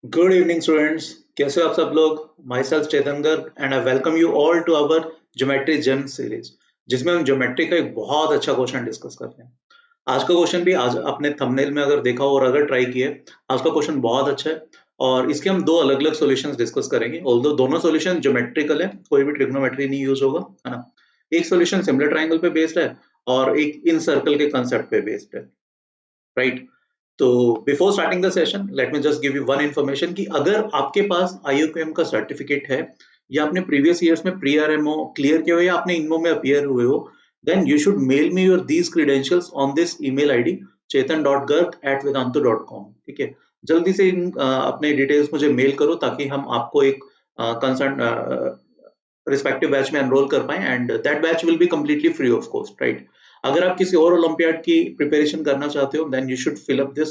Good evening students. कैसे हो आप सब लोग? Myself Chetan Garg and I welcome you all to our geometry gem series, जिसमें हम ज्योमेट्री का एक बहुत अच्छा क्वेश्चन डिस्कस करते हैं। आज का क्वेश्चन भी आज आपने थंबनेल में अगर देखा हो और अगर ट्राई किए, आज का क्वेश्चन बहुत अच्छा है और इसके हम दो अलग अलग सॉल्यूशंस डिस्कस करेंगे। ऑल्दो दोनों सॉल्यूशन ज्योमेट्रिकल है, कोई भी ट्रिग्नोमेट्री नहीं यूज होगा, है ना। एक सॉल्यूशन सिमिलर ट्राइंगल पे बेस्ड है और एक इन सर्कल के कंसेप्ट पे बेस्ड है, राइट। तो before starting the session let me just give you one information कि अगर आपके पास आईयूक्यूएम का सर्टिफिकेट है या आपने प्रीवियस ईयर्स में प्री आरएमओ क्लियर किया हो या आपने इनमो में अपीयर हुए हो, then you should mail me your these credentials on this email ID chetan.garg@vedantu.com। ठीक है, जल्दी से अपने डिटेल्स मुझे मेल करो ताकि हम आपको एक कंसर्न रिस्पेक्टिव बैच में एनरोल कर पाए and that batch will be completely free of cost, right. अगर आप किसी और ओलंपियाड की प्रिपरेशन करना चाहते हो then you should fill up this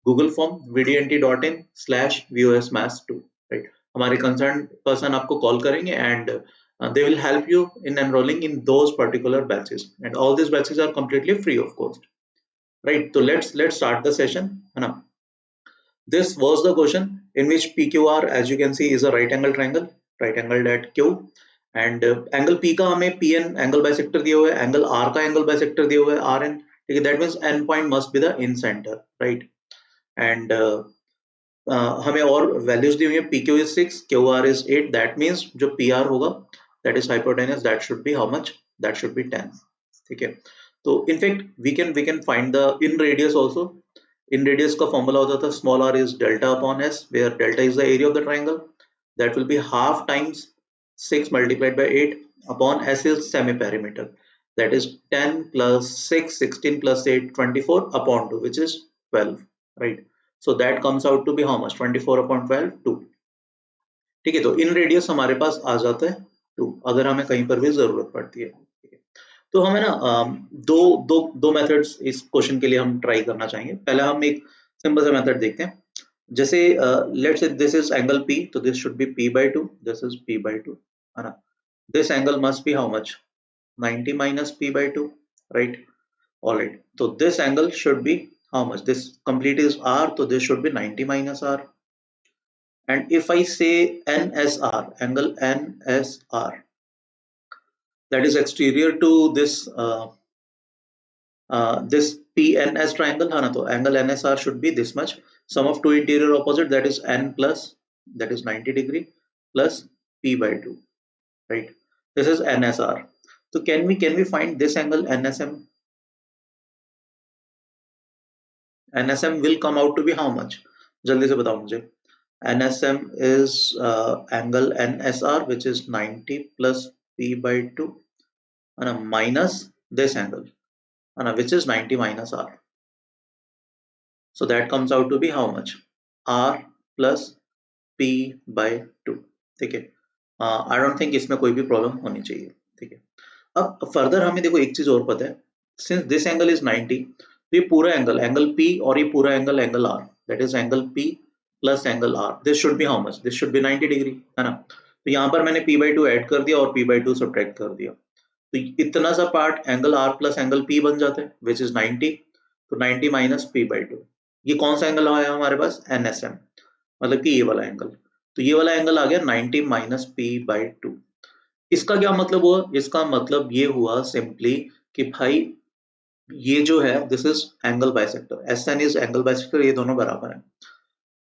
Google form vdnt.in/vosmaths2, right. हमारे कंसर्न पर्सन आपको कॉल करेंगे and they will help you in enrolling in those particular batches and all these batches are completely free of cost, right? So let's start the session, है ना। This was the question in which PQR, as you can see, is a right angled at Q, and angle P का हमें PN angle bisector दिया हुआ है, angle R का angle bisector दिया हुआ है RN, ठीक है। That means N point must be the in center, right? And हमें और values दी हुई है, PQ is 6, QR is 8, that means जो PR होगा that is hypotenuse, that should be how much? That should be 10, ठीक है। तो in fact we can find the in radius also. In radius का formula होता था small r is delta upon s, where delta is the area of the triangle, that will be half times 6 multiplied by 8 upon s is semi perimeter, that is 10 plus 6 16 plus 8 24 upon 2, which is 12, right? So that comes out to be how much? 24 upon 12, 2, ठीक है। तो इन radius हमारे पास आ जाता है 2 अगर हमें कहीं पर भी जरूरत पड़ती है, ठीक है। तो हमें ना दो दो दो मेथड्स इस क्वेश्चन के लिए हम ट्राई करना चाहेंगे। पहला हम एक सिंपल सा मेथड देखते हैं। जैसे let's say this is angle P, तो this should be P/2, this is P/2, है ना। This angle must be how much? 90 minus P/2, right. Alright, तो this angle should be how much? This complete is R, तो this should be 90 minus R। And if I say NSR, angle NSR, that is exterior to this PNS triangle, है ना। तो angle NSR should be this much. Sum of two interior opposite, that is N plus, that is 90 degree plus P/2, right? This is NSR. So can we find this angle NSM? NSM will come out to be how much? जल्दी से बताओ मुझे। NSM is angle NSR, which is 90 plus P/2, and minus this angle, and which is 90 minus R. So that comes out to be how much? R plus P/2, ठीक है। I don't think इसमें कोई भी problem होनी चाहिए, ठीक है। अब फर्दर हमें देखो एक चीज और पता है, सिंस दिस एंगल इज 90, तो ये पूरा एंगल P और ये पूरा angle R, that is angle P plus angle R, this should be how much? This should be 90 degree, है ना। तो यहाँ पर मैंने P/2 ऐड कर दिया और P/2 सब्ट्रैक्ट कर दिया, तो इतना सा part angle R plus angle P बन जाता है, विच इज 90। तो 90 माइनस P/2, ये कौन सा एंगल आया हमारे पास? NSM, मतलब कि ये वाला एंगल। तो ये वाला एंगल आ गया 90 माइनस P/2। इसका क्या मतलब हुआ? इसका मतलब ये हुआ सिंपली कि भाई ये जो है this is angle bisector, SN is angle bisector, ये दोनों बराबर है।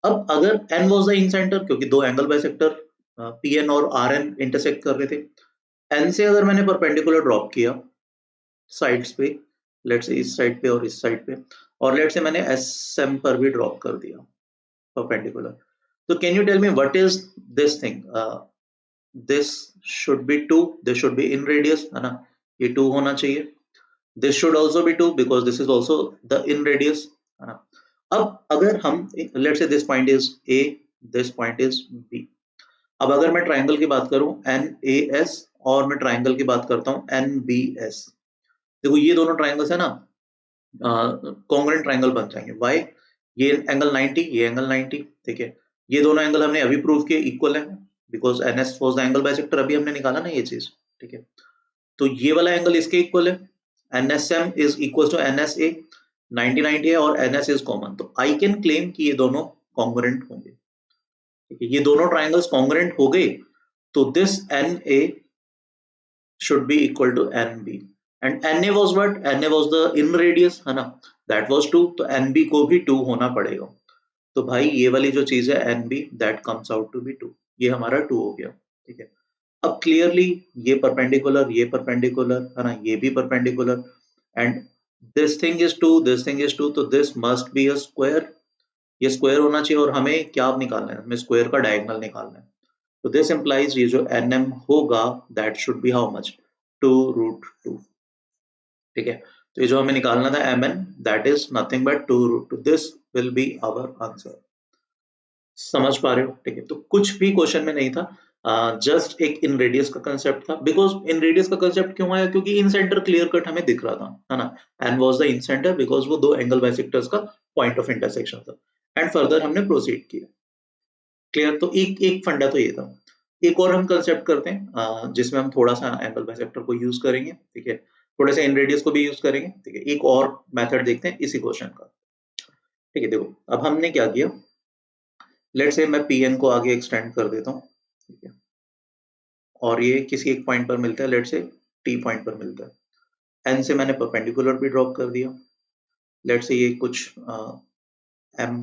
अब अगर N was the in centre, क्योंकि दो एंगल बाइसेक्टर PN और RN इंटरसेक्ट कर रहे थे, N से अगर मैंने परपेंडिकुलर ड्रॉप किया साइड्स पे, लेट्स से इस साइड पे और इस साइड पे, और लेट्स से मैंने SM पर भी ड्रॉप कर दिया परपेंडिकुलर, तो can you tell me what is this thing? This should be 2, this should be inradius, है ना, ये 2 होना चाहिए। This should also be 2 because this is also the inradius, है ना। अब अगर हम let's say this point is A, this point is B। अब अगर मैं ट्राइंगल की बात करूं NAS और मैं ट्राइंगल की बात करता हूं NBS, देखो ये दोनों ट्राइंगल्स है ना, कॉन्ग्रुएंट ट्राइंगल बन जाएंगे। व्हाई? ये एंगल 90, ये एंगल 90, ठीक है। ये दोनों एंगल हमने अभी प्रूव किए इक्वल है, because NS was the angle bisector, अभी हमने निकाला ना ये चीज, ठीक है। तो ये वाला एंगल इसके इक्वल है, NSM is equal to NSA, 90 90 है और NS इज कॉमन, तो आई कैन क्लेम कि ये दोनों कॉन्ग्रुएंट होंगे। ठीक है, ये दोनों ट्राइंगल्स कॉन्ग्रुएंट हो गए तो this N A should be equal to NB and NA was what? NA was the in radius है ना, that was 2 तो NB को भी 2 होना पड़ेगा। तो भाई ये वाली जो चीज है NB that comes out to be 2, ये हमारा 2 हो गया। ठीक है, अब क्लियरली ये परपेंडिकुलर है ना, ये भी perpendicular and this thing is 2 this thing is 2 तो this must be a square, ये स्क्वायर होना चाहिए और हमें क्या निकालना है, हमें स्क्वायर का डायगोनल निकालना है। तो दिस इंप्लाइज ये जो NM होगा that should be how much 2√2। ठीक है, तो ये जो हमें निकालना था MN that is nothing but 2√2, this will be our answer. समझ पा रहे हो? ठीक है, तो कुछ भी क्वेश्चन में नहीं था, जस्ट एक इन रेडियस का कंसेप्ट था। बिकॉज इन रेडियस का कंसेप्ट क्यों आया, क्योंकि इन सेंटर क्लियर कट हमें दिख रहा था, है ना, and was the in centre because वो दो एंगल बाइसेक्टर्स का पॉइंट ऑफ इंटरसेक्शन था। एंड फर्दर हमने प्रोसीड किया। क्लियर, तो एक एक फंडा तो ये था। एक और हम कंसेप्ट करते हैं जिसमें हम थोड़ा सा एंगल बाइसेक्टर को यूज करेंगे। ठीक है, थोड़े से इन रेडियस को भी यूज करेंगे। ठीक है, एक और मेथड देखते हैं इसी क्वेश्चन का। ठीक है, देखो अब हमने क्या किया, लेट से मैं पीएन को आगे एक्सटेंड कर देता हूँ। ठीक है, और ये किसी एक पॉइंट पर मिलता है, लेट से टी पॉइंट पर मिलता है। एन से मैंने परपेंडिकुलर भी ड्रॉप कर दिया। लेट से ये कुछ M,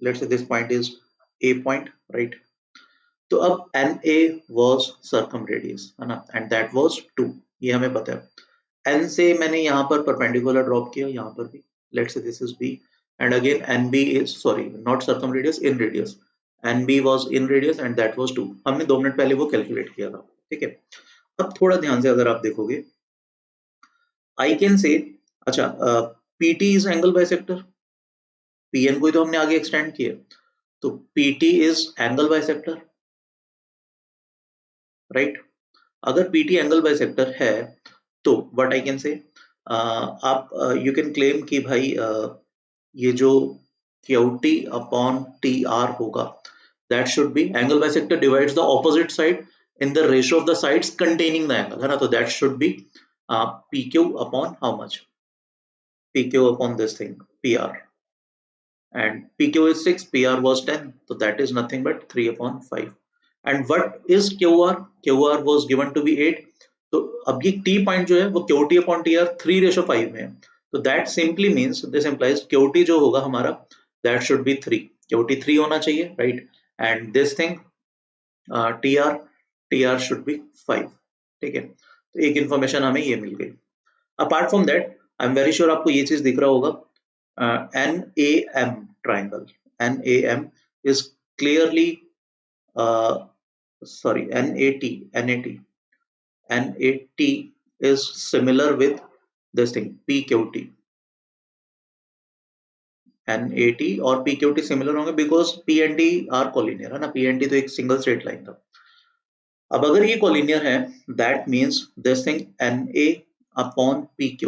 let say this point is A point, right. तो अब N A was circumradius, है ना, एंड दैट वॉज 2, ये हमें पता है। एन से मैंने यहाँ पर परपेंडिकुलर ड्रॉप किया, यहाँ पर भी let say this is B and again N B is sorry not circumradius, inradius, N B was inradius and that was 2। हमने 2 मिनट पहले वो कैलकुलेट किया था। ठीक है, अब थोड़ा ध्यान से अगर आप देखोगे आई कैन से, अच्छा PT is angle bisector, PN को तो हमने आगे एक्सटेंड किया, तो PT is angle bisector, right. अगर पीटी एंगल बाइसेक्टर है तो व्हाट आई कैन से, आप यू कैन क्लेम कि भाई ये जो क्यूटी अपॉन टी आर होगा that should B angle bisector divides the opposite side in the ratio of the sides containing the angle, है ना, तो that should B P Q upon how much, P Q upon this thing P R, and PQ is 6, PR was 10, so that is nothing but 3 upon 5. And what is QR? QR was given to be 8. तो अब ये T point जो है वो QT upon TR 3:5 में है, तो that simply means this implies QT जो होगा हमारा that should be 3, QT 3 होना चाहिए, right, and this thing TR should be 5। ठीक है, तो एक इंफॉर्मेशन हमें ये मिल गई। Apart from that I am very sure आपको ये चीज दिख रहा होगा, NAM triangle, NAM is clearly sorry NAT is similar with this thing PQT, NAT और PQT सिमिलर होंगे बिकॉज PNT आर कोलिनियर, है ना, PNT तो एक सिंगल स्ट्रेट लाइन था। अब अगर ये कोलिनियर है that means this thing NA upon PQ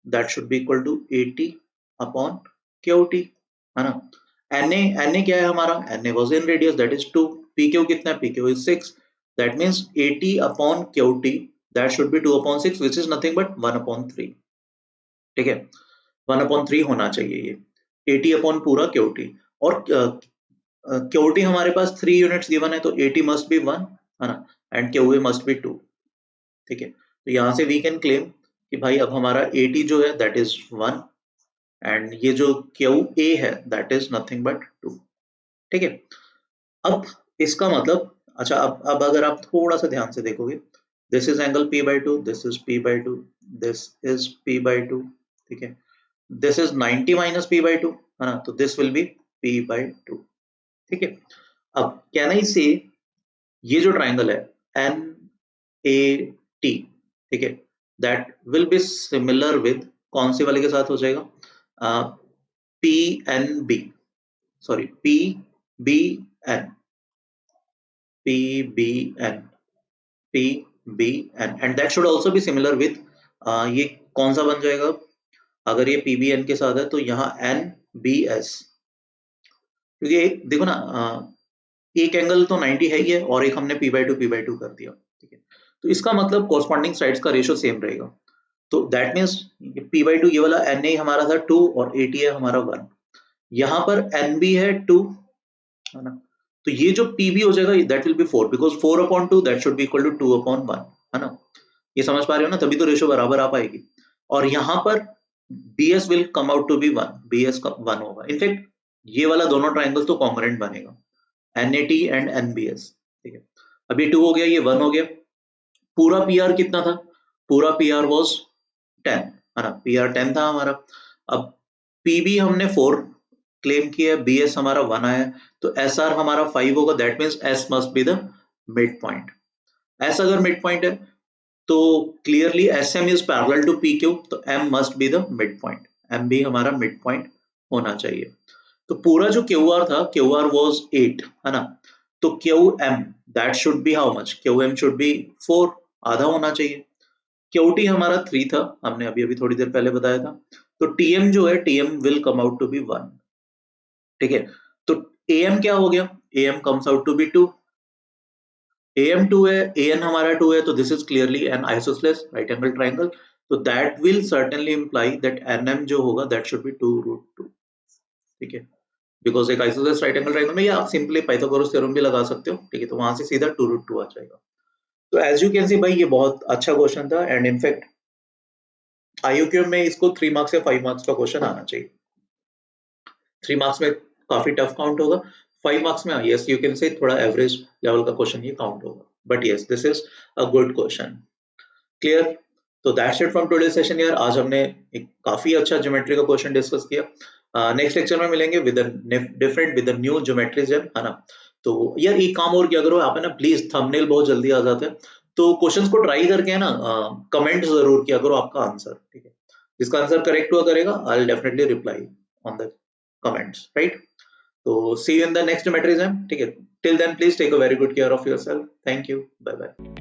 that should be equal to AT upon QT, है ना। NA क्या है हमारा, NA was in radius that is 2, PQ कितना है, PQ is 6, that means AT upon QT that should be 2 upon 6 which is nothing but 1 upon 3। ठीक है, 1 upon 3 होना चाहिए ये AT upon पूरा QT, और QT हमारे पास 3 यूनिट्स गिवन है तो AT मस्ट बी 1, है ना, एंड QA मस्ट बी 2। ठीक है, तो यहाँ से वी कैन क्लेम कि भाई अब हमारा AT जो है दैट इज 1 एंड ये जो QA है दैट इज नथिंग बट 2। ठीक है, अब इसका मतलब, अच्छा अब अगर आप थोड़ा सा ध्यान से देखोगे, this is angle P/2, this is P/2, this is P/2। ठीक है, दिस इज 90 माइनस P/2, है ना, तो दिस विल बी P/2। ठीक है, अब कैन आई से ये जो ट्राइंगल है NAT, ठीक है, that will be similar with कौन सी वाले के साथ हो जाएगा, PNB, sorry PBN, and that should also be similar with ये कौन सा बन जाएगा, अगर ये PBN के साथ है तो यहाँ NBS, क्योंकि एक देखो ना एक एंगल तो 90 है ही है और एक हमने P/2 कर दिया। ठीक है, तो इसका मतलब कॉरस्पॉन्डिंग साइड्स का रेशियो सेम रहेगा, तो दैट मीन्स P/2 ये वाला NA हमारा था 2 और AT है हमारा 1, यहाँ पर NB है 2, है ना, तो ये जो PB हो जाएगा that will be 4 because 4/2 that should be equal to 2/1, है ना। ये समझ पा रहे हो ना, तभी तो रेशियो बराबर आ पाएगी। और यहाँ पर BS will come out to be 1, BS का 1 होगा। इनफैक्ट ये वाला दोनों ट्राइंगल तो कॉन्ग्रुएंट बनेगा, NAT एंड NBS, ठीक है। अब ये 2 हो गया, ये 1 हो गया। पूरा PR कितना था? पूरा PR वाज 10, है ना, PR 10 था हमारा। अब PB हमने 4 क्लेम किया, BS हमारा 1 आया, तो SR हमारा 5 होगा, that means S must be the midpoint. S अगर मिड पॉइंट है तो clearly SM is parallel to PQ, तो M must be the midpoint, M भी हमारा मिड पॉइंट होना चाहिए। तो पूरा जो QR था, QR वाज 8, है ना, तो QM that should be how much? QM should be 4, आधा होना चाहिए। QT हमारा 3 था, हमने अभी अभी थोड़ी देर पहले बताया था। तो TM जो है, TM will come out to be 1, ठीक है। तो AM क्या हो गया? AM comes out to be 2, AM 2 है, AN हमारा 2 है, तो this is clearly an isosceles right angle triangle, तो that will certainly imply that NM जो होगा दैट शुड बी 2√2, ठीक है। बिकॉज एक आइसोसेलेस राइट एंगल ट्राइंगल में, या आप सिंपली पाइथागोरस थ्योरम भी लगा सकते हो, ठीक है, तो वहां से सीधा 2√2 आ जाएगा। तो एज यू कैन सी भाई, ये बहुत अच्छा क्वेश्चन था, एंड इनफैक्ट IUQ में इसको 3 मार्क्स या 5 मार्क्स का क्वेश्चन आना चाहिए। 3 मार्क्स में काफी टफ काउंट होगा, 5 मार्क्स में यस यू कैन से थोड़ा एवरेज लेवल का क्वेश्चन ये काउंट होगा, but yes this is a good question. Clear? तो that's it from today session यार। आज हमने एक काफी अच्छा ज्योमेट्री का क्वेश्चन डिस्कस किया। नेक्स्ट लेक्चर में मिलेंगे with different with new geometry gem, है ना। तो यार एक काम और किया करो आप, है ना, प्लीज थंबनेल बहुत जल्दी आ जाते हैं, तो क्वेश्चंस को ट्राई करके, है ना, कमेंट जरूर किया करो आपका आंसर, ठीक है। जिसका आंसर करेक्ट हुआ करेगा, I will definitely reply on the comments, right. तो see you in the next geometry gem, ठीक है। Till then please take a very good care of yourself. Thank you, bye bye.